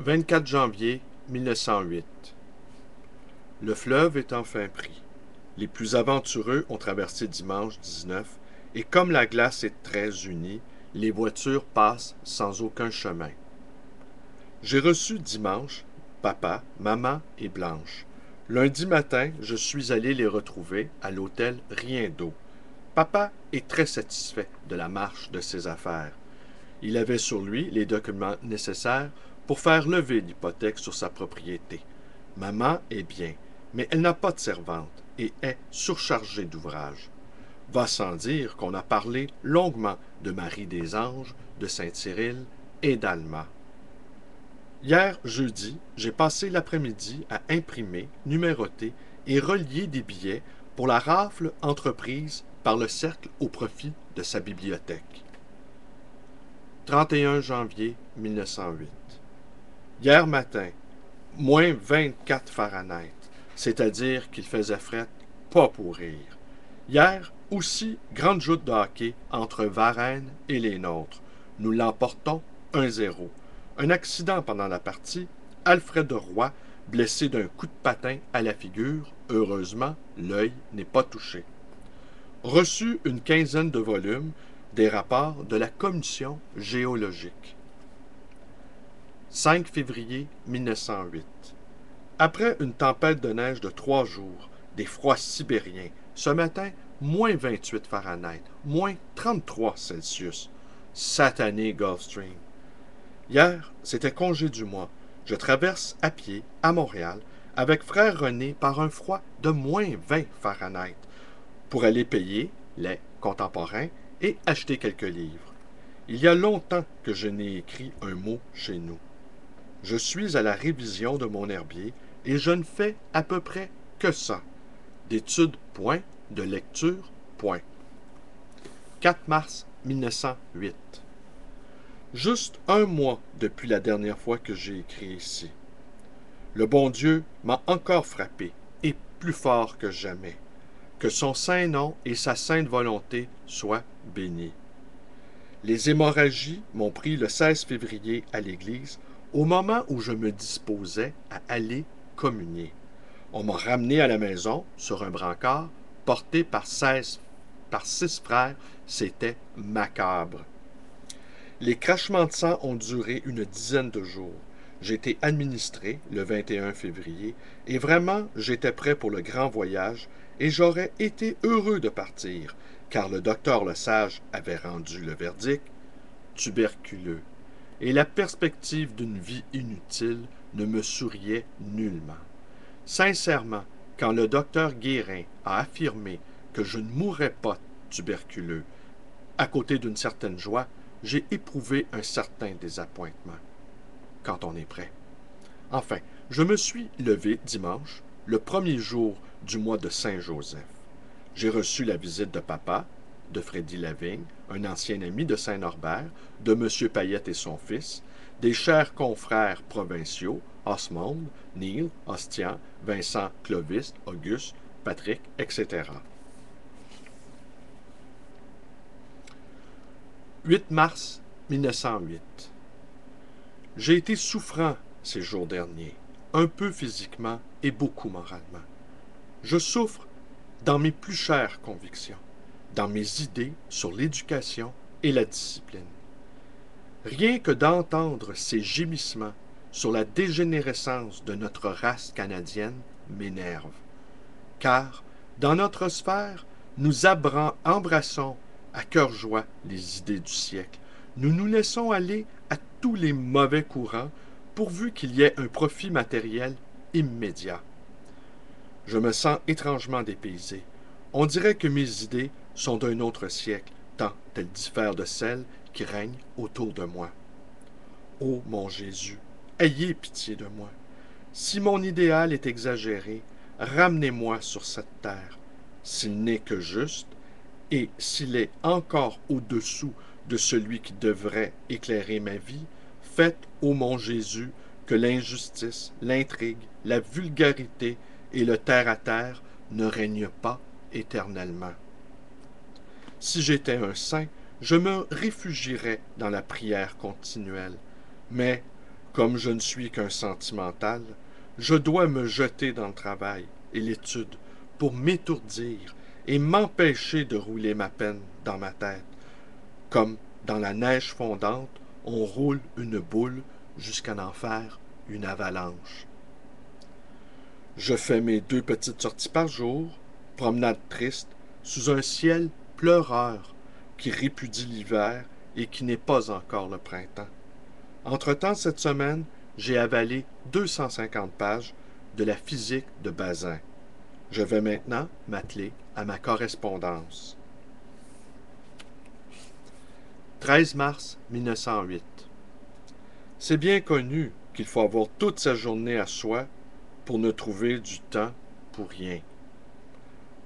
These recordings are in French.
24 janvier 1908. Le fleuve est enfin pris. Les plus aventureux ont traversé dimanche 19, et comme la glace est très unie, les voitures passent sans aucun chemin. J'ai reçu dimanche papa, maman et Blanche. Lundi matin, je suis allé les retrouver à l'hôtel Rien d'eau. Papa est très satisfait de la marche de ses affaires. Il avait sur lui les documents nécessaires pour faire lever l'hypothèque sur sa propriété. Maman est bien, mais elle n'a pas de servante et est surchargée d'ouvrages. Va sans dire qu'on a parlé longuement de Marie des Anges, de Saint-Cyril et d'Alma. Hier, jeudi, j'ai passé l'après-midi à imprimer, numéroter et relier des billets pour la rafle entreprise par le Cercle au profit de sa bibliothèque. 31 janvier 1908. Hier matin, moins 24 Fahrenheit, c'est-à-dire qu'il faisait fret pas pour rire. Hier, aussi, grande joute de hockey entre Varennes et les nôtres. Nous l'emportons 1-0. Un accident pendant la partie, Alfred Roy, blessé d'un coup de patin à la figure, heureusement, l'œil n'est pas touché. Reçu une quinzaine de volumes des rapports de la Commission géologique. 5 février 1908. Après une tempête de neige de 3 jours, des froids sibériens, ce matin, moins 28 Fahrenheit, moins 33 Celsius. Satané Gulf Stream. Hier, c'était congé du mois. Je traverse à pied, à Montréal, avec frère René par un froid de moins 20 Fahrenheit, pour aller payer les contemporains et acheter quelques livres. Il y a longtemps que je n'ai écrit un mot chez nous. Je suis à la révision de mon herbier et je ne fais à peu près que ça. D'études, point, de lecture, point. 4 mars 1908. Juste un mois depuis la dernière fois que j'ai écrit ici. Le bon Dieu m'a encore frappé, et plus fort que jamais. Que son saint nom et sa sainte volonté soient bénis. Les hémorragies m'ont pris le 16 février à l'église, au moment où je me disposais à aller communier. On m'a ramené à la maison sur un brancard, porté par 6 frères. C'était macabre. Les crachements de sang ont duré une dizaine de jours. J'ai été administré le 21 février et vraiment j'étais prêt pour le grand voyage et j'aurais été heureux de partir, car le docteur Lesage avait rendu le verdict tuberculeux, et la perspective d'une vie inutile ne me souriait nullement. Sincèrement, quand le docteur Guérin a affirmé que je ne mourrais pas tuberculeux, à côté d'une certaine joie, j'ai éprouvé un certain désappointement. Quand on est prêt. Enfin, je me suis levé dimanche, le premier jour du mois de Saint-Joseph. J'ai reçu la visite de papa, de Freddy Lavigne, un ancien ami de Saint-Norbert, de M. Payette et son fils, des chers confrères provinciaux, Osmond, Neil, Ostian, Vincent, Clovis, Auguste, Patrick, etc. 8 mars 1908. J'ai été souffrant ces jours derniers, un peu physiquement et beaucoup moralement. Je souffre dans mes plus chères convictions, dans mes idées sur l'éducation et la discipline. Rien que d'entendre ces gémissements sur la dégénérescence de notre race canadienne m'énerve. Car, dans notre sphère, nous embrassons à cœur joie les idées du siècle. Nous nous laissons aller à tous les mauvais courants pourvu qu'il y ait un profit matériel immédiat. Je me sens étrangement dépaysé. On dirait que mes idées sont d'un autre siècle, tant elles diffèrent de celles qui règnent autour de moi. Ô mon Jésus, ayez pitié de moi. Si mon idéal est exagéré, ramenez-moi sur cette terre. S'il n'est que juste, et s'il est encore au-dessous de celui qui devrait éclairer ma vie, faites, ô mon Jésus, que l'injustice, l'intrigue, la vulgarité et le terre-à-terre ne règnent pas éternellement. Si j'étais un saint, je me réfugierais dans la prière continuelle. Mais, Comme je ne suis qu'un sentimental, je dois me jeter dans le travail et l'étude pour m'étourdir et m'empêcher de rouler ma peine dans ma tête. Comme dans la neige fondante, on roule une boule jusqu'à en faire une avalanche. Je fais mes 2 petites sorties par jour, promenade triste, sous un ciel pleureur qui répudie l'hiver et qui n'est pas encore le printemps. Entre-temps, cette semaine, j'ai avalé 250 pages de la physique de Bazin. Je vais maintenant m'atteler à ma correspondance. 13 mars 1908. C'est bien connu qu'il faut avoir toute sa journée à soi pour ne trouver du temps pour rien.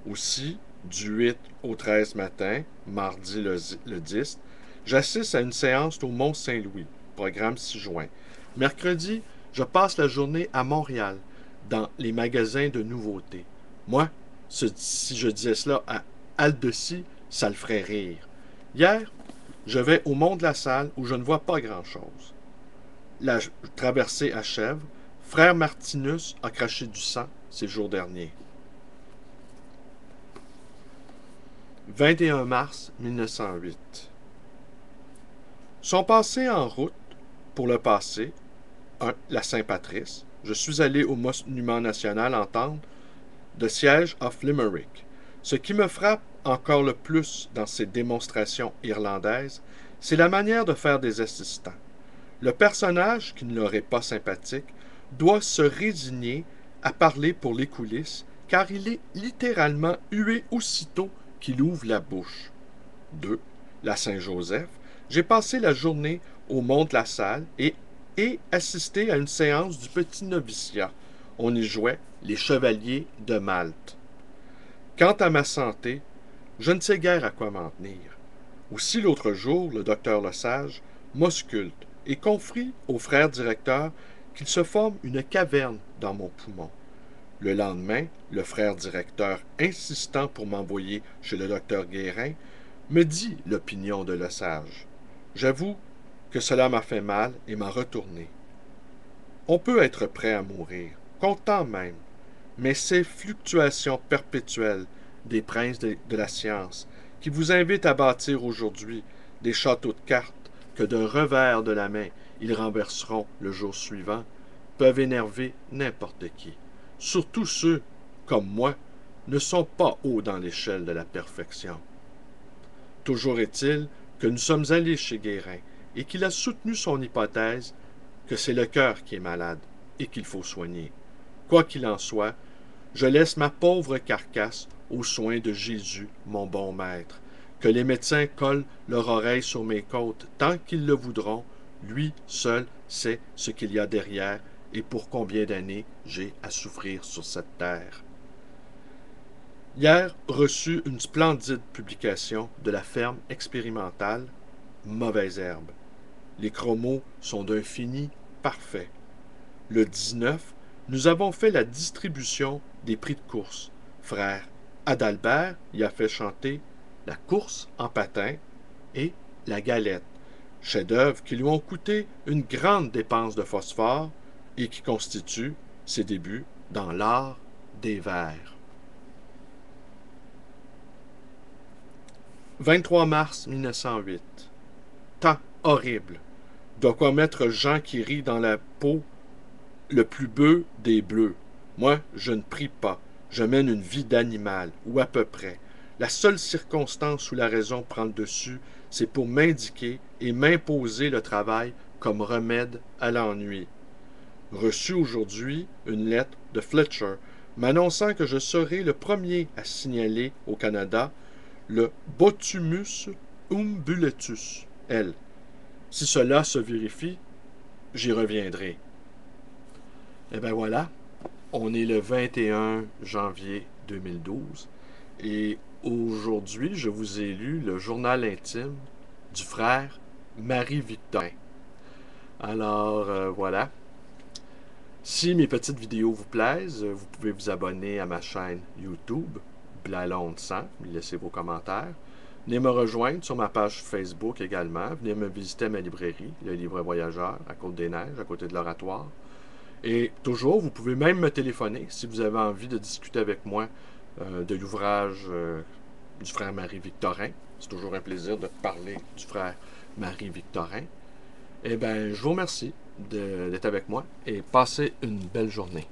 Aussi, du 8 au 13 matin, mardi le 10, j'assiste à une séance au Mont-Saint-Louis, programme 6 juin. Mercredi, je passe la journée à Montréal, dans les magasins de nouveautés. Moi, si je disais cela à Aldeci, ça le ferait rire. Hier, je vais au Mont de la Salle où je ne vois pas grand-chose. La traversée achève. Frère Martinus a craché du sang ces jours derniers. 21 mars 1908. Sont passés en route pour le passé, la Saint-Patrice. Je suis allé au Monument national entendre The Siege of Limerick. Ce qui me frappe encore le plus dans ces démonstrations irlandaises, c'est la manière de faire des assistants. Le personnage, qui ne leur est pas sympathique, doit se résigner à parler pour les coulisses, car il est littéralement hué aussitôt qu'il ouvre la bouche. 2. La Saint-Joseph. J'ai passé la journée au Mont-de-la-Salle et assisté à une séance du petit noviciat. On y jouait les chevaliers de Malte. Quant à ma santé, je ne sais guère à quoi m'en tenir. Aussi l'autre jour, le docteur Lesage m'ausculte et confie au frère directeur qu'il se forme une caverne dans mon poumon. Le lendemain, le frère directeur, insistant pour m'envoyer chez le docteur Guérin, me dit l'opinion de Lesage. J'avoue que cela m'a fait mal et m'a retourné. On peut être prêt à mourir, content même, mais ces fluctuations perpétuelles des princes de la science qui vous invitent à bâtir aujourd'hui des châteaux de cartes que d'un revers de la main ils renverseront le jour suivant, peuvent énerver n'importe qui. Surtout ceux, comme moi, ne sont pas hauts dans l'échelle de la perfection. Toujours est-il que nous sommes allés chez Guérin et qu'il a soutenu son hypothèse que c'est le cœur qui est malade et qu'il faut soigner. Quoi qu'il en soit, je laisse ma pauvre carcasse aux soins de Jésus, mon bon maître. Que les médecins collent leur oreille sur mes côtes tant qu'ils le voudront, lui seul sait ce qu'il y a derrière et pour combien d'années j'ai à souffrir sur cette terre. Hier, reçu une splendide publication de la ferme expérimentale Mauvaise Herbe. Les chromos sont d'un fini parfait. Le 19, nous avons fait la distribution des prix de course. Frère Adalbert y a fait chanter la course en patin et la galette, chefs-d'œuvre qui lui ont coûté une grande dépense de phosphore et qui constituent ses débuts dans l'art des vers. 23 mars 1908. Temps horrible. De quoi mettre Jean qui rit dans la peau le plus bœuf des bleus. Moi, je ne prie pas. Je mène une vie d'animal, ou à peu près. La seule circonstance où la raison prend le dessus, c'est pour m'indiquer et m'imposer le travail comme remède à l'ennui. Reçu aujourd'hui une lettre de Fletcher m'annonçant que je serai le premier à signaler au Canada le Botumus umbuletus, L. Si cela se vérifie, j'y reviendrai. Et bien voilà, on est le 21 janvier 2012 et aujourd'hui, je vous ai lu le journal intime du frère Marie-Victorin. Alors, voilà. Si mes petites vidéos vous plaisent, vous pouvez vous abonner à ma chaîne YouTube, Blalonde 100, laissez vos commentaires. Venez me rejoindre sur ma page Facebook également. Venez me visiter à ma librairie, le Livre Voyageur, à Côte-des-Neiges, à côté de l'Oratoire. Et toujours, vous pouvez même me téléphoner si vous avez envie de discuter avec moi de l'ouvrage du frère Marie-Victorin. C'est toujours un plaisir de parler du frère Marie-Victorin. Eh bien, je vous remercie d'être avec moi et passez une belle journée.